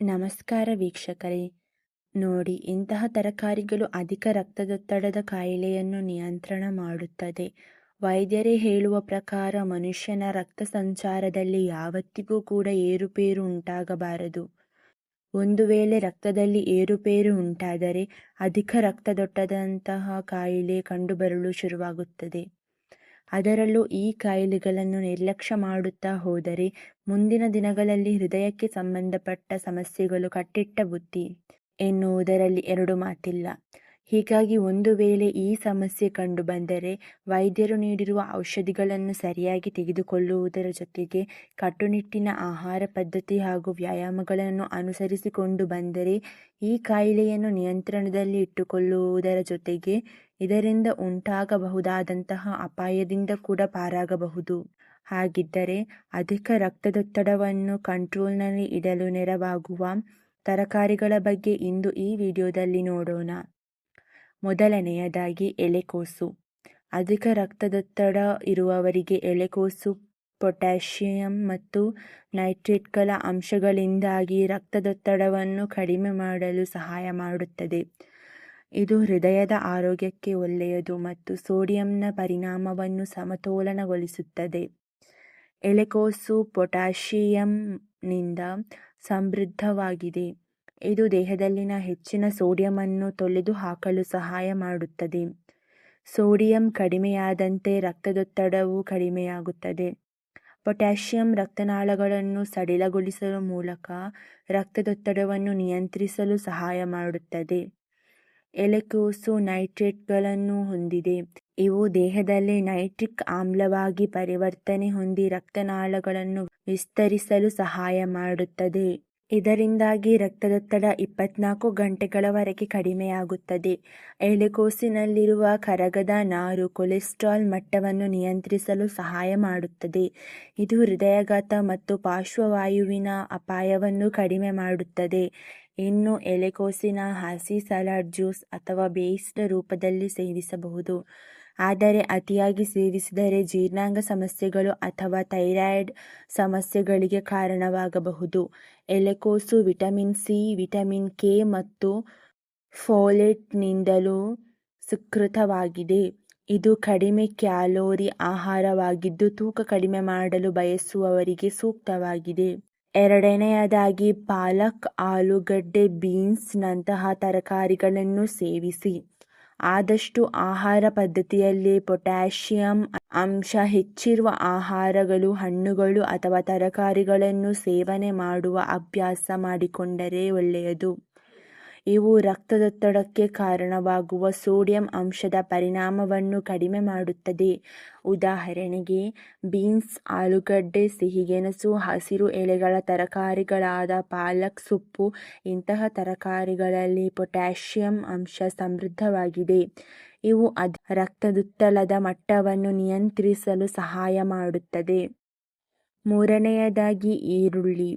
ನಮಸ್ಕಾರ ವೀಕ್ಷಕರೇ. ನೋಡಿ, ಇಂತಹ ತರಕಾರಿಗಳು ಅಧಿಕ ರಕ್ತದೊತ್ತಡದ ಕಾಯಿಲೆಯನ್ನು ನಿಯಂತ್ರಣ ಮಾಡುತ್ತದೆ. ವೈದ್ಯರೇ ಹೇಳುವ ಪ್ರಕಾರ ಮನುಷ್ಯನ ರಕ್ತ ಸಂಚಾರದಲ್ಲಿ ಯಾವತ್ತಿಗೂ ಕೂಡ ಏರುಪೇರು ಉಂಟಾಗಬಾರದು. ಒಂದು ವೇಳೆ ರಕ್ತದಲ್ಲಿ ಏರುಪೇರು ಉಂಟಾದರೆ ಅಧಿಕ ರಕ್ತದೊತ್ತಡದಂತಹ ಕಾಯಿಲೆ ಕಂಡುಬರಲು ಶುರುವಾಗುತ್ತದೆ. ಅದರಲ್ಲೂ ಈ ಕಾಯಿಲೆಗಳನ್ನು ನಿರ್ಲಕ್ಷ್ಯ ಮಾಡುತ್ತಾ ಹೋದರೆ ಮುಂದಿನ ದಿನಗಳಲ್ಲಿ ಹೃದಯಕ್ಕೆ ಸಂಬಂಧಪಟ್ಟ ಸಮಸ್ಯೆಗಳು ಕಟ್ಟಿಟ್ಟ ಬುತ್ತಿ ಎನ್ನುವುದರಲ್ಲಿ ಎರಡು ಮಾತಿಲ್ಲ. ಹೀಗಾಗಿ ಒಂದು ವೇಳೆ ಈ ಸಮಸ್ಯೆ ಕಂಡುಬಂದರೆ ವೈದ್ಯರು ನೀಡಿರುವ ಔಷಧಿಗಳನ್ನು ಸರಿಯಾಗಿ ತೆಗೆದುಕೊಳ್ಳುವುದರ ಜೊತೆಗೆ ಕಟ್ಟುನಿಟ್ಟಿನ ಆಹಾರ ಪದ್ಧತಿ ಹಾಗೂ ವ್ಯಾಯಾಮಗಳನ್ನು ಅನುಸರಿಸಿಕೊಂಡು ಬಂದರೆ ಈ ಕಾಯಿಲೆಯನ್ನು ನಿಯಂತ್ರಣದಲ್ಲಿ ಇಟ್ಟುಕೊಳ್ಳುವುದರ ಜೊತೆಗೆ ಇದರಿಂದ ಉಂಟಾಗಬಹುದಾದಂತಹ ಅಪಾಯದಿಂದ ಕೂಡ ಪಾರಾಗಬಹುದು. ಹಾಗಿದ್ದರೆ ಅಧಿಕ ರಕ್ತದೊತ್ತಡವನ್ನು ಕಂಟ್ರೋಲ್ನಲ್ಲಿ ಇಡಲು ನೆರವಾಗುವ ತರಕಾರಿಗಳ ಬಗ್ಗೆ ಇಂದು ಈ ವಿಡಿಯೋದಲ್ಲಿ ನೋಡೋಣ. ಮೊದಲನೆಯದಾಗಿ ಎಲೆಕೋಸು. ಅಧಿಕ ರಕ್ತದೊತ್ತಡ ಇರುವವರಿಗೆ ಎಲೆಕೋಸು ಪೊಟ್ಯಾಷಿಯಂ ಮತ್ತು ನೈಟ್ರೇಟ್ಗಳ ಅಂಶಗಳಿಂದಾಗಿ ರಕ್ತದೊತ್ತಡವನ್ನು ಕಡಿಮೆ ಮಾಡಲು ಸಹಾಯ ಮಾಡುತ್ತದೆ. ಇದು ಹೃದಯದ ಆರೋಗ್ಯಕ್ಕೆ ಒಳ್ಳೆಯದು ಮತ್ತು ಸೋಡಿಯಂನ ಪರಿಣಾಮವನ್ನು ಸಮತೋಲನಗೊಳಿಸುತ್ತದೆ. ಎಲೆಕೋಸು ಪೊಟ್ಯಾಷಿಯಂನಿಂದ ಸಮೃದ್ಧವಾಗಿದೆ. ಇದು ದೇಹದಲ್ಲಿನ ಹೆಚ್ಚಿನ ಸೋಡಿಯಂನ್ನು ತೊಳೆದುಹಾಕಲು ಸಹಾಯ ಮಾಡುತ್ತದೆ. ಸೋಡಿಯಂ ಕಡಿಮೆಯಾದಂತೆ ರಕ್ತದೊತ್ತಡವೂ ಕಡಿಮೆಯಾಗುತ್ತದೆ. ಪೊಟ್ಯಾಷಿಯಂ ರಕ್ತನಾಳಗಳನ್ನು ಸಡಿಲಗೊಳಿಸುವ ಮೂಲಕ ರಕ್ತದೊತ್ತಡವನ್ನು ನಿಯಂತ್ರಿಸಲು ಸಹಾಯ ಮಾಡುತ್ತದೆ. ಎಲೆಕೋಸು ನೈಟ್ರೇಟ್ಗಳನ್ನು ಹೊಂದಿದೆ. ಇವು ದೇಹದಲ್ಲಿ ನೈಟ್ರಿಕ್ ಆಮ್ಲವಾಗಿ ಪರಿವರ್ತನೆ ಹೊಂದಿ ರಕ್ತನಾಳಗಳನ್ನು ವಿಸ್ತರಿಸಲು ಸಹಾಯ ಮಾಡುತ್ತದೆ. ಇದರಿಂದಾಗಿ ರಕ್ತದೊತ್ತಡ 24 ಗಂಟೆಗಳವರೆಗೆ ಕಡಿಮೆಯಾಗುತ್ತದೆ. ಎಲೆಕೋಸಿನಲ್ಲಿರುವ ಕರಗದ ನಾರು ಕೊಲೆಸ್ಟ್ರಾಲ್ ಮಟ್ಟವನ್ನು ನಿಯಂತ್ರಿಸಲು ಸಹಾಯ ಮಾಡುತ್ತದೆ. ಇದು ಹೃದಯಾಘಾತ ಮತ್ತು ಪಾರ್ಶ್ವವಾಯುವಿನ ಅಪಾಯವನ್ನು ಕಡಿಮೆ ಮಾಡುತ್ತದೆ. ಇನ್ನು ಎಲೆಕೋಸಿನ ಹಸಿ ಸಲಾಡ್ ಜ್ಯೂಸ್ ಅಥವಾ ಬೇಯಿಸಿದ ರೂಪದಲ್ಲಿ ಸೇವಿಸಬಹುದು. ಆದರೆ ಅತಿಯಾಗಿ ಸೇವಿಸಿದರೆ ಜೀರ್ಣಾಂಗ ಸಮಸ್ಯೆಗಳು ಅಥವಾ ಥೈರಾಯ್ಡ್ ಸಮಸ್ಯೆಗಳಿಗೆ ಕಾರಣವಾಗಬಹುದು. ಎಲೆಕೋಸು ವಿಟಮಿನ್ ಸಿ, ವಿಟಮಿನ್ ಕೆ ಮತ್ತು ಫೋಲೇಟ್ನಿಂದಲೂ ಸುಕೃತವಾಗಿದೆ. ಇದು ಕಡಿಮೆ ಕ್ಯಾಲೋರಿ ಆಹಾರವಾಗಿದ್ದು ತೂಕ ಕಡಿಮೆ ಮಾಡಲು ಬಯಸುವವರಿಗೆ ಸೂಕ್ತವಾಗಿದೆ. ಎರಡನೆಯದಾಗಿ ಪಾಲಕ್, ಆಲೂಗಡ್ಡೆ, ಬೀನ್ಸ್ ನಂತಹ ತರಕಾರಿಗಳನ್ನು ಸೇವಿಸಿ. ಆದಷ್ಟು ಆಹಾರ ಪದ್ಧತಿಯಲ್ಲಿ ಪೊಟ್ಯಾಷಿಯಂ ಅಂಶ ಹೆಚ್ಚಿರುವ ಆಹಾರಗಳು, ಹಣ್ಣುಗಳು ಅಥವಾ ತರಕಾರಿಗಳನ್ನು ಸೇವನೆ ಮಾಡುವ ಅಭ್ಯಾಸ ಮಾಡಿಕೊಂಡರೆ ಒಳ್ಳೆಯದು. ಇವು ರಕ್ತದೊತ್ತಡಕ್ಕೆ ಕಾರಣವಾಗುವ ಸೋಡಿಯಂ ಅಂಶದ ಪರಿಣಾಮವನ್ನು ಕಡಿಮೆ ಮಾಡುತ್ತದೆ. ಉದಾಹರಣೆಗೆ ಬೀನ್ಸ್, ಆಲೂಗಡ್ಡೆ, ಸಿಹಿಗೆಣಸು, ಹಸಿರು ಎಲೆಗಳ ತರಕಾರಿಗಳಾದ ಪಾಲಕ್ ಸೊಪ್ಪು ಇಂತಹ ತರಕಾರಿಗಳಲ್ಲಿ ಪೊಟ್ಯಾಷಿಯಂ ಅಂಶ ಸಮೃದ್ಧವಾಗಿದೆ. ಇವು ರಕ್ತದೊತ್ತಡದ ಮಟ್ಟವನ್ನು ನಿಯಂತ್ರಿಸಲು ಸಹಾಯ ಮಾಡುತ್ತದೆ. ಮೂರನೆಯದಾಗಿ ಈರುಳ್ಳಿ.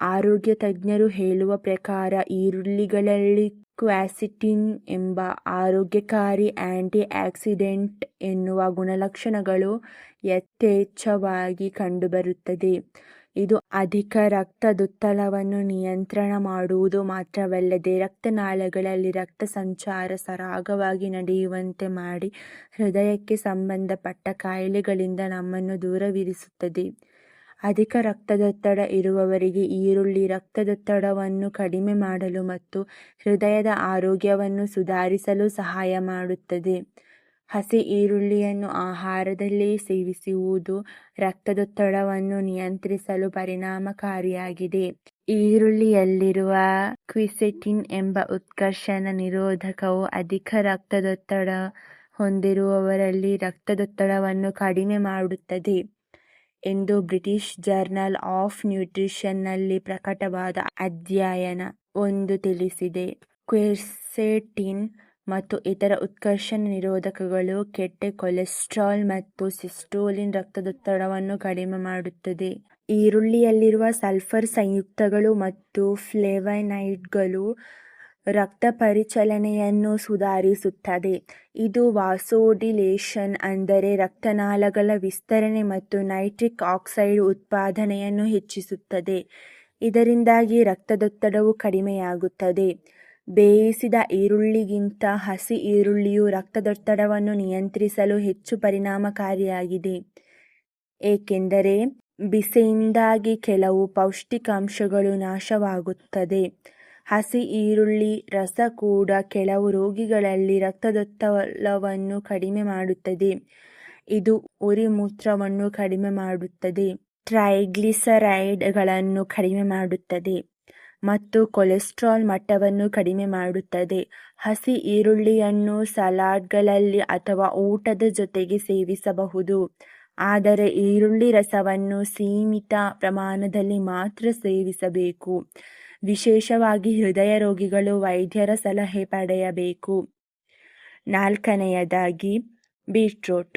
ಆರೋಗ್ಯ ತಜ್ಞರು ಹೇಳುವ ಪ್ರಕಾರ ಈರುಳ್ಳಿಗಳಲ್ಲಿ ಕ್ವಾಸಿಟಿನ್ ಎಂಬ ಆರೋಗ್ಯಕಾರಿ ಆಂಟಿ ಆಕ್ಸಿಡೆಂಟ್ ಎನ್ನುವ ಗುಣಲಕ್ಷಣಗಳು ಯಥೇಚ್ಛವಾಗಿ ಕಂಡುಬರುತ್ತದೆ. ಇದು ಅಧಿಕ ರಕ್ತದೊತ್ತಡವನ್ನು ನಿಯಂತ್ರಣ ಮಾಡುವುದು ಮಾತ್ರವಲ್ಲದೆ ರಕ್ತನಾಳಗಳಲ್ಲಿ ರಕ್ತ ಸಂಚಾರ ಸರಾಗವಾಗಿ ನಡೆಯುವಂತೆ ಮಾಡಿ ಹೃದಯಕ್ಕೆ ಸಂಬಂಧಪಟ್ಟ ಕಾಯಿಲೆಗಳಿಂದ ನಮ್ಮನ್ನು ದೂರವಿರಿಸುತ್ತದೆ. ಅಧಿಕ ರಕ್ತದೊತ್ತಡ ಇರುವವರಿಗೆ ಈರುಳ್ಳಿ ರಕ್ತದೊತ್ತಡವನ್ನು ಕಡಿಮೆ ಮಾಡಲು ಮತ್ತು ಹೃದಯದ ಆರೋಗ್ಯವನ್ನು ಸುಧಾರಿಸಲು ಸಹಾಯ ಮಾಡುತ್ತದೆ. ಹಸಿ ಈರುಳ್ಳಿಯನ್ನು ಆಹಾರದಲ್ಲಿ ಸೇವಿಸುವುದು ರಕ್ತದೊತ್ತಡವನ್ನು ನಿಯಂತ್ರಿಸಲು ಪರಿಣಾಮಕಾರಿಯಾಗಿದೆ. ಈರುಳ್ಳಿಯಲ್ಲಿರುವ ಕ್ವಿಸೆಟಿನ್ ಎಂಬ ಉತ್ಕರ್ಷಣ ನಿರೋಧಕವು ಅಧಿಕ ರಕ್ತದೊತ್ತಡ ಹೊಂದಿರುವವರಲ್ಲಿ ರಕ್ತದೊತ್ತಡವನ್ನು ಕಡಿಮೆ ಮಾಡುತ್ತದೆ ಎಂದು ಬ್ರಿಟಿಷ್ ಜರ್ನಲ್ ಆಫ್ ನ್ಯೂಟ್ರಿಷನ್ನಲ್ಲಿ ಪ್ರಕಟವಾದ ಅಧ್ಯಯನ ಒಂದು ತಿಳಿಸಿದೆ. ಕ್ವೆರ್ಸೆಟಿನ್ ಮತ್ತು ಇತರ ಉತ್ಕರ್ಷಣ ನಿರೋಧಕಗಳು ಕೆಟ್ಟ ಕೊಲೆಸ್ಟ್ರಾಲ್ ಮತ್ತು ಸಿಸ್ಟೋಲಿನ್ ರಕ್ತದೊತ್ತಡವನ್ನು ಕಡಿಮೆ ಮಾಡುತ್ತದೆ. ಈರುಳ್ಳಿಯಲ್ಲಿರುವ ಸಲ್ಫರ್ ಸಂಯುಕ್ತಗಳು ಮತ್ತು ಫ್ಲೇವನಾಯ್ಡ್ಗಳು ರಕ್ತ ಪರಿಚಲನೆಯನ್ನು ಸುಧಾರಿಸುತ್ತದೆ. ಇದು ವಾಸೋಡಿಲೇಷನ್ ಅಂದರೆ ರಕ್ತನಾಳಗಳ ವಿಸ್ತರಣೆ ಮತ್ತು ನೈಟ್ರಿಕ್ ಆಕ್ಸೈಡ್ ಉತ್ಪಾದನೆಯನ್ನು ಹೆಚ್ಚಿಸುತ್ತದೆ. ಇದರಿಂದಾಗಿ ರಕ್ತದೊತ್ತಡವು ಕಡಿಮೆಯಾಗುತ್ತದೆ. ಬೇಯಿಸಿದ ಈರುಳ್ಳಿಗಿಂತ ಹಸಿ ಈರುಳ್ಳಿಯು ರಕ್ತದೊತ್ತಡವನ್ನು ನಿಯಂತ್ರಿಸಲು ಹೆಚ್ಚು ಪರಿಣಾಮಕಾರಿಯಾಗಿದೆ, ಏಕೆಂದರೆ ಬಿಸಿಯಿಂದಾಗಿ ಕೆಲವು ಪೌಷ್ಟಿಕಾಂಶಗಳು ನಾಶವಾಗುತ್ತದೆ. ಹಸಿ ಈರುಳ್ಳಿ ರಸ ಕೂಡ ಕೆಲವು ರೋಗಿಗಳಲ್ಲಿ ರಕ್ತದೊತ್ತಡವನ್ನು ಕಡಿಮೆ ಮಾಡುತ್ತದೆ. ಇದು ಉರಿ ಮೂತ್ರವನ್ನು ಕಡಿಮೆ ಮಾಡುತ್ತದೆ, ಟ್ರೈಗ್ಲಿಸರೈಡ್ಗಳನ್ನು ಕಡಿಮೆ ಮಾಡುತ್ತದೆ ಮತ್ತು ಕೊಲೆಸ್ಟ್ರಾಲ್ ಮಟ್ಟವನ್ನು ಕಡಿಮೆ ಮಾಡುತ್ತದೆ. ಹಸಿ ಈರುಳ್ಳಿಯನ್ನು ಸಲಾಡ್ಗಳಲ್ಲಿ ಅಥವಾ ಊಟದ ಜೊತೆಗೆ ಸೇವಿಸಬಹುದು, ಆದರೆ ಈರುಳ್ಳಿ ರಸವನ್ನು ಸೀಮಿತ ಪ್ರಮಾಣದಲ್ಲಿ ಮಾತ್ರ ಸೇವಿಸಬೇಕು. ವಿಶೇಷವಾಗಿ ಹೃದಯ ರೋಗಿಗಳು ವೈದ್ಯರ ಸಲಹೆ ಪಡೆಯಬೇಕು. 4ನೇಯದಾಗಿ ಬೀಟ್ರೂಟ್.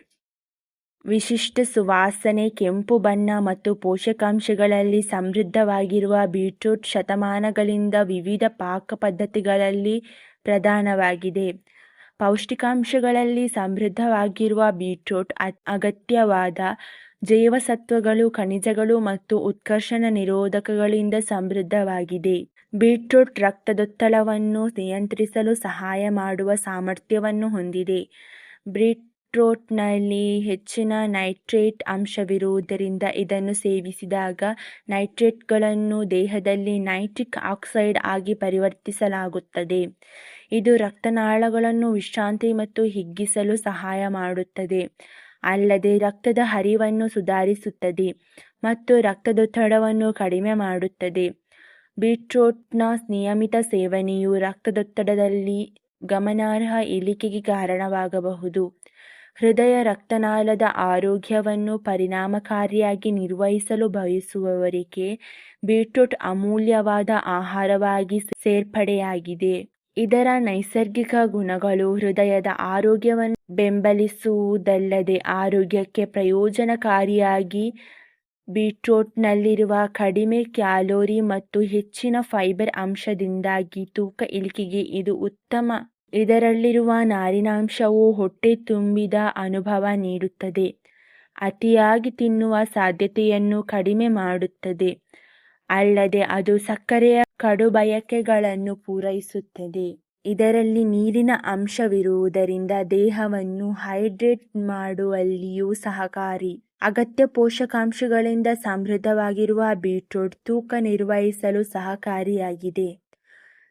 ವಿಶಿಷ್ಟ ಸುವಾಸನೆ, ಕೆಂಪು ಬಣ್ಣ ಮತ್ತು ಪೋಷಕಾಂಶಗಳಲ್ಲಿ ಸಮೃದ್ಧವಾಗಿರುವ ಬೀಟ್ರೂಟ್ ಶತಮಾನಗಳಿಂದ ವಿವಿಧ ಪಾಕ ಪದ್ಧತಿಗಳಲ್ಲಿ ಪ್ರಧಾನವಾಗಿದೆ. ಪೌಷ್ಟಿಕಾಂಶಗಳಲ್ಲಿ ಸಮೃದ್ಧವಾಗಿರುವ ಬೀಟ್ರೂಟ್ ಅಗತ್ಯವಾದ ಜೀವಸತ್ವಗಳು, ಖನಿಜಗಳು ಮತ್ತು ಉತ್ಕರ್ಷಣ ನಿರೋಧಕಗಳಿಂದ ಸಮೃದ್ಧವಾಗಿದೆ. ಬೀಟ್ರೂಟ್ ರಕ್ತದೊತ್ತಡವನ್ನು ನಿಯಂತ್ರಿಸಲು ಸಹಾಯ ಮಾಡುವ ಸಾಮರ್ಥ್ಯವನ್ನು ಹೊಂದಿದೆ. ಬೀಟ್ರೂಟ್ನಲ್ಲಿ ಹೆಚ್ಚಿನ ನೈಟ್ರೇಟ್ ಅಂಶವಿರುವುದರಿಂದ ಇದನ್ನು ಸೇವಿಸಿದಾಗ ನೈಟ್ರೇಟ್ಗಳನ್ನು ದೇಹದಲ್ಲಿ ನೈಟ್ರಿಕ್ ಆಕ್ಸೈಡ್ ಆಗಿ ಪರಿವರ್ತಿಸಲಾಗುತ್ತದೆ. ಇದು ರಕ್ತನಾಳಗಳನ್ನು ವಿಶ್ರಾಂತಿ ಮತ್ತು ಹಿಗ್ಗಿಸಲು ಸಹಾಯ ಮಾಡುತ್ತದೆ, ಅಲ್ಲದೆ ರಕ್ತದ ಹರಿವನ್ನು ಸುಧಾರಿಸುತ್ತದೆ ಮತ್ತು ರಕ್ತದೊತ್ತಡವನ್ನು ಕಡಿಮೆ ಮಾಡುತ್ತದೆ. ಬೀಟ್ರೂಟ್ನ ನಿಯಮಿತ ಸೇವನೆಯು ರಕ್ತದೊತ್ತಡದಲ್ಲಿ ಗಮನಾರ್ಹ ಇಳಿಕೆಗೆ ಕಾರಣವಾಗಬಹುದು. ಹೃದಯ ರಕ್ತನಾಳದ ಆರೋಗ್ಯವನ್ನು ಪರಿಣಾಮಕಾರಿಯಾಗಿ ನಿರ್ವಹಿಸಲು ಬಯಸುವವರಿಗೆ ಬೀಟ್ರೂಟ್ ಅಮೂಲ್ಯವಾದ ಆಹಾರವಾಗಿ ಸೇರ್ಪಡೆಯಾಗಿದೆ. ಇದರ ನೈಸರ್ಗಿಕ ಗುಣಗಳು ಹೃದಯದ ಆರೋಗ್ಯವನ್ನು ಬೆಂಬಲಿಸುವುದಲ್ಲದೆ ಆರೋಗ್ಯಕ್ಕೆ ಪ್ರಯೋಜನಕಾರಿಯಾಗಿ ಬೀಟ್ರೂಟ್ನಲ್ಲಿರುವ ಕಡಿಮೆ ಕ್ಯಾಲೋರಿ ಮತ್ತು ಹೆಚ್ಚಿನ ಫೈಬರ್ ಅಂಶದಿಂದಾಗಿ ತೂಕ ಇಳಿಕೆಗೆ ಇದು ಉತ್ತಮ. ಇದರಲ್ಲಿರುವ ನಾರಿನಾಂಶವು ಹೊಟ್ಟೆ ತುಂಬಿದ ಅನುಭವ ನೀಡುತ್ತದೆ, ಅತಿಯಾಗಿ ತಿನ್ನುವ ಸಾಧ್ಯತೆಯನ್ನು ಕಡಿಮೆ ಮಾಡುತ್ತದೆ, ಅಲ್ಲದೆ ಅದು ಸಕ್ಕರೆಯ ಕಡುಬಯಕೆಗಳನ್ನು ಪೂರೈಸುತ್ತದೆ. ಇದರಲ್ಲಿ ನೀರಿನ ಅಂಶವಿರುವುದರಿಂದ ದೇಹವನ್ನು ಹೈಡ್ರೇಟ್ ಮಾಡುವಲ್ಲಿಯೂ ಸಹಕಾರಿ. ಅಗತ್ಯ ಪೋಷಕಾಂಶಗಳಿಂದ ಸಮೃದ್ಧವಾಗಿರುವ ಬೀಟ್ರೂಟ್ ತೂಕ ನಿರ್ವಹಿಸಲು ಸಹಕಾರಿಯಾಗಿದೆ.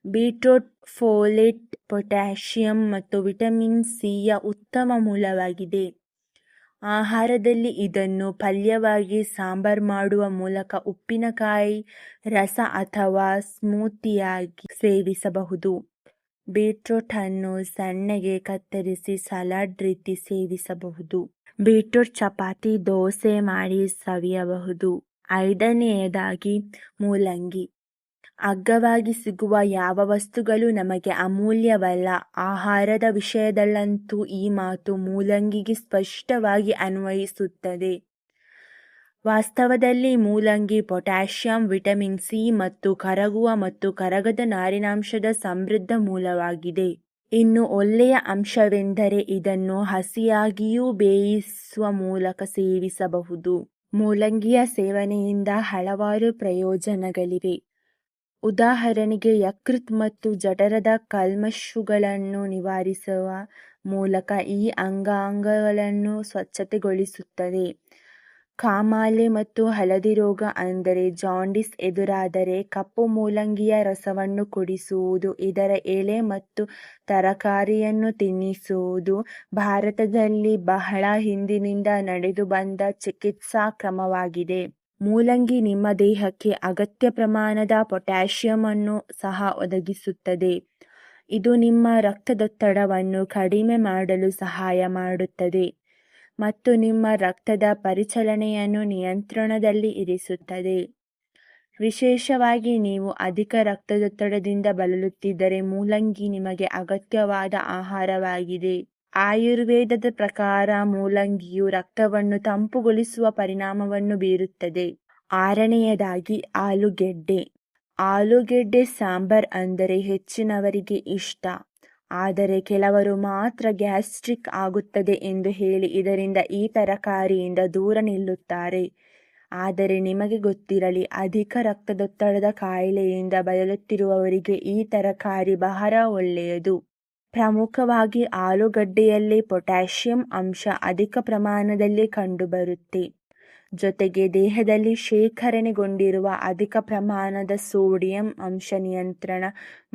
ಬೀಟ್ರೂಟ್ ಫೋಲೇಟ್, ಪೊಟ್ಯಾಷಿಯಂ ಮತ್ತು ವಿಟಮಿನ್ ಸಿಯ ಉತ್ತಮ ಮೂಲವಾಗಿದೆ. ಆಹಾರದಲ್ಲಿ ಇದನ್ನು ಪಲ್ಯವಾಗಿ, ಸಾಂಬಾರ್ ಮಾಡುವ ಮೂಲಕ, ಉಪ್ಪಿನಕಾಯಿ ರಸ ಅಥವಾ ಸ್ಮೂತಿಯಾಗಿ ಸೇವಿಸಬಹುದು. ಬೀಟ್ರೂಟ್ ಅನ್ನು ಸಣ್ಣಗೆ ಕತ್ತರಿಸಿ ಸಲಾಡ್ ರೀತಿ ಸೇವಿಸಬಹುದು. ಬೀಟ್ರೂಟ್ ಚಪಾತಿ, ದೋಸೆ ಮಾಡಿ ಸವಿಯಬಹುದು. 5ನೇಯದಾಗಿ ಮೂಲಂಗಿ. ಅಗ್ಗವಾಗಿ ಸಿಗುವ ಯಾವ ವಸ್ತುಗಳು ನಮಗೆ ಅಮೂಲ್ಯವಲ್ಲ. ಆಹಾರದ ವಿಷಯದಲ್ಲಂತೂ ಈ ಮಾತು ಮೂಲಂಗಿಗೆ ಸ್ಪಷ್ಟವಾಗಿ ಅನ್ವಯಿಸುತ್ತದೆ. ವಾಸ್ತವದಲ್ಲಿ ಮೂಲಂಗಿ ಪೊಟ್ಯಾಷಿಯಂ, ವಿಟಮಿನ್ ಸಿ ಮತ್ತು ಕರಗುವ ಮತ್ತು ಕರಗದ ನಾರಿನಾಂಶದ ಸಮೃದ್ಧ ಮೂಲವಾಗಿದೆ. ಇನ್ನು ಒಳ್ಳೆಯ ಅಂಶವೆಂದರೆ ಇದನ್ನು ಹಸಿಯಾಗಿಯೂ ಬೇಯಿಸುವ ಮೂಲಕ ಸೇವಿಸಬಹುದು. ಮೂಲಂಗಿಯ ಸೇವನೆಯಿಂದ ಹಲವಾರು ಪ್ರಯೋಜನಗಳಿವೆ. ಉದಾಹರಣೆಗೆ, ಯಕೃತ್ ಮತ್ತು ಜಠರದ ಕಲ್ಮಶಗಳನ್ನು ನಿವಾರಿಸುವ ಮೂಲಕ ಈ ಅಂಗಾಂಗಗಳನ್ನು ಸ್ವಚ್ಛತೆಗೊಳಿಸುತ್ತದೆ. ಕಾಮಾಲೆ ಮತ್ತು ಹಳದಿ ರೋಗ ಅಂದರೆ ಜಾಂಡಿಸ್ ಎದುರಾದರೆ ಕಪ್ಪು ಮೂಲಂಗಿಯ ರಸವನ್ನು ಕುಡಿಸುವುದು, ಇದರ ಎಲೆ ಮತ್ತು ತರಕಾರಿಯನ್ನು ತಿನ್ನಿಸುವುದು ಭಾರತದಲ್ಲಿ ಬಹಳ ಹಿಂದಿನಿಂದ ನಡೆದು ಬಂದ ಚಿಕಿತ್ಸಾ ಕ್ರಮವಾಗಿದೆ. ಮೂಲಂಗಿ ನಿಮ್ಮ ದೇಹಕ್ಕೆ ಅಗತ್ಯ ಪ್ರಮಾಣದ ಪೊಟ್ಯಾಷಿಯಂ ಅನ್ನು ಸಹ ಒದಗಿಸುತ್ತದೆ. ಇದು ನಿಮ್ಮ ರಕ್ತದೊತ್ತಡವನ್ನು ಕಡಿಮೆ ಮಾಡಲು ಸಹಾಯ ಮಾಡುತ್ತದೆ ಮತ್ತು ನಿಮ್ಮ ರಕ್ತದ ಪರಿಚಲನೆಯನ್ನು ನಿಯಂತ್ರಣದಲ್ಲಿ ಇರಿಸುತ್ತದೆ. ವಿಶೇಷವಾಗಿ ನೀವು ಅಧಿಕ ರಕ್ತದೊತ್ತಡದಿಂದ ಬಳಲುತ್ತಿದ್ದರೆ ಮೂಲಂಗಿ ನಿಮಗೆ ಅಗತ್ಯವಾದ ಆಹಾರವಾಗಿದೆ. ಆಯುರ್ವೇದದ ಪ್ರಕಾರ ಮೂಲಂಗಿಯು ರಕ್ತವನ್ನು ತಂಪುಗೊಳಿಸುವ ಪರಿಣಾಮವನ್ನು ಬೀರುತ್ತದೆ. 6ನೇಯದಾಗಿ ಆಲೂಗೆಡ್ಡೆ. ಆಲೂಗೆಡ್ಡೆ ಸಾಂಬಾರ್ ಅಂದರೆ ಹೆಚ್ಚಿನವರಿಗೆ ಇಷ್ಟ, ಆದರೆ ಕೆಲವರು ಮಾತ್ರ ಗ್ಯಾಸ್ಟ್ರಿಕ್ ಆಗುತ್ತದೆ ಎಂದು ಹೇಳಿ ಇದರಿಂದ ಈ ತರಕಾರಿಯಿಂದ ದೂರ ನಿಲ್ಲುತ್ತಾರೆ. ಆದರೆ ನಿಮಗೆ ಗೊತ್ತಿರಲಿ, ಅಧಿಕ ರಕ್ತದೊತ್ತಡದ ಕಾಯಿಲೆಯಿಂದ ಬಳಲುತ್ತಿರುವವರಿಗೆ ಈ ತರಕಾರಿ ಬಹಳ ಒಳ್ಳೆಯದು. ಪ್ರಮುಖವಾಗಿ ಆಲೂಗಡ್ಡೆಯಲ್ಲಿ ಪೊಟ್ಯಾಷಿಯಂ ಅಂಶ ಅಧಿಕ ಪ್ರಮಾಣದಲ್ಲಿ ಕಂಡುಬರುತ್ತೆ. ಜೊತೆಗೆ ದೇಹದಲ್ಲಿ ಶೇಖರಣೆಗೊಂಡಿರುವ ಅಧಿಕ ಪ್ರಮಾಣದ ಸೋಡಿಯಂ ಅಂಶ ನಿಯಂತ್ರಣ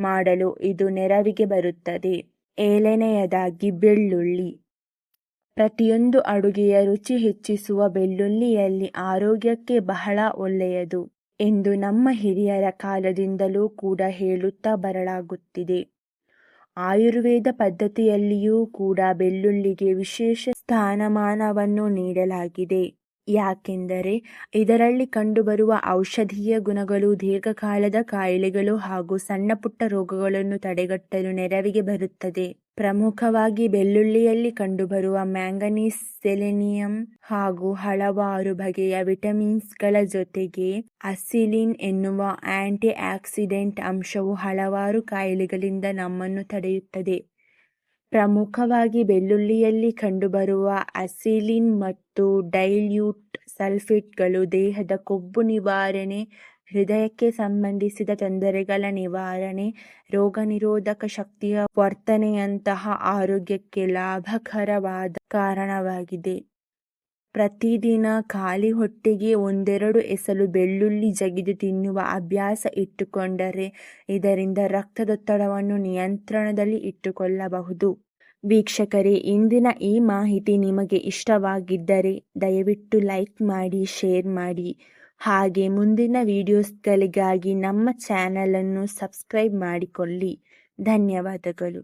ಮಾಡಲು ಇದು ನೆರವಿಗೆ ಬರುತ್ತದೆ. 7ನೇಯದಾಗಿ ಬೆಳ್ಳುಳ್ಳಿ. ಪ್ರತಿಯೊಂದು ಅಡುಗೆಯ ರುಚಿ ಹೆಚ್ಚಿಸುವ ಬೆಳ್ಳುಳ್ಳಿಯಲ್ಲಿ ಆರೋಗ್ಯಕ್ಕೆ ಬಹಳ ಒಳ್ಳೆಯದು ಎಂದು ನಮ್ಮ ಹಿರಿಯರ ಕಾಲದಿಂದಲೂ ಕೂಡ ಹೇಳುತ್ತಾ ಬರಲಾಗುತ್ತಿದೆ. ಆಯುರ್ವೇದ ಪದ್ಧತಿಯಲ್ಲಿಯೂ ಕೂಡ ಬೆಳ್ಳುಳ್ಳಿಗೆ ವಿಶೇಷ ಸ್ಥಾನಮಾನವನ್ನು ನೀಡಲಾಗಿದೆ. ಯಾಕೆಂದರೆ ಇದರಲ್ಲಿ ಕಂಡುಬರುವ ಔಷಧೀಯ ಗುಣಗಳು ದೀರ್ಘಕಾಲದ ಕಾಯಿಲೆಗಳು ಹಾಗೂ ಸಣ್ಣ ಪುಟ್ಟ ರೋಗಗಳನ್ನು ತಡೆಗಟ್ಟಲು ನೆರವಿಗೆ ಬರುತ್ತದೆ. ಪ್ರಮುಖವಾಗಿ ಬೆಳ್ಳುಳ್ಳಿಯಲ್ಲಿ ಕಂಡುಬರುವ ಮ್ಯಾಂಗನೀಸ್, ಸೆಲೆನಿಯಂ ಹಾಗೂ ಹಲವಾರು ಬಗೆಯ ವಿಟಮಿನ್ಸ್ಗಳ ಜೊತೆಗೆ ಅಸಿಲಿನ್ ಎನ್ನುವ ಆಂಟಿ ಆಕ್ಸಿಡೆಂಟ್ ಅಂಶವು ಹಲವಾರು ಕಾಯಿಲೆಗಳಿಂದ ನಮ್ಮನ್ನು ತಡೆಯುತ್ತದೆ. ಪ್ರಮುಖವಾಗಿ ಬೆಳ್ಳುಳ್ಳಿಯಲ್ಲಿ ಕಂಡುಬರುವ ಅಸಿಲಿನ್ ಮತ್ತು ಡೈಲ್ಯೂಟ್ ಸಲ್ಫೇಟ್ಗಳು ದೇಹದ ಕೊಬ್ಬು ನಿವಾರಣೆ, ಹೃದಯಕ್ಕೆ ಸಂಬಂಧಿಸಿದ ತೊಂದರೆಗಳ ನಿವಾರಣೆ, ರೋಗನಿರೋಧಕ ಶಕ್ತಿಯ ವರ್ಧನೆಯಂತಹ ಆರೋಗ್ಯಕ್ಕೆ ಲಾಭಕರವಾದ ಕಾರಣವಾಗಿದೆ. ಪ್ರತಿದಿನ ಖಾಲಿ ಹೊಟ್ಟೆಗೆ 1-2 ಎಸಳು ಬೆಳ್ಳುಳ್ಳಿ ಜಗಿದು ತಿನ್ನುವ ಅಭ್ಯಾಸ ಇಟ್ಟುಕೊಂಡರೆ ಇದರಿಂದ ರಕ್ತದೊತ್ತಡವನ್ನು ನಿಯಂತ್ರಣದಲ್ಲಿ ಇಟ್ಟುಕೊಳ್ಳಬಹುದು. ವೀಕ್ಷಕರೇ, ಇಂದಿನ ಈ ಮಾಹಿತಿ ನಿಮಗೆ ಇಷ್ಟವಾಗಿದ್ದರೆ ದಯವಿಟ್ಟು ಲೈಕ್ ಮಾಡಿ, ಶೇರ್ ಮಾಡಿ. ಹಾಗೆ ಮುಂದಿನ ವಿಡಿಯೋಸ್ಗಳಿಗಾಗಿ ನಮ್ಮ ಚಾನಲನ್ನು ಸಬ್ಸ್ಕ್ರೈಬ್ ಮಾಡಿಕೊಳ್ಳಿ. ಧನ್ಯವಾದಗಳು.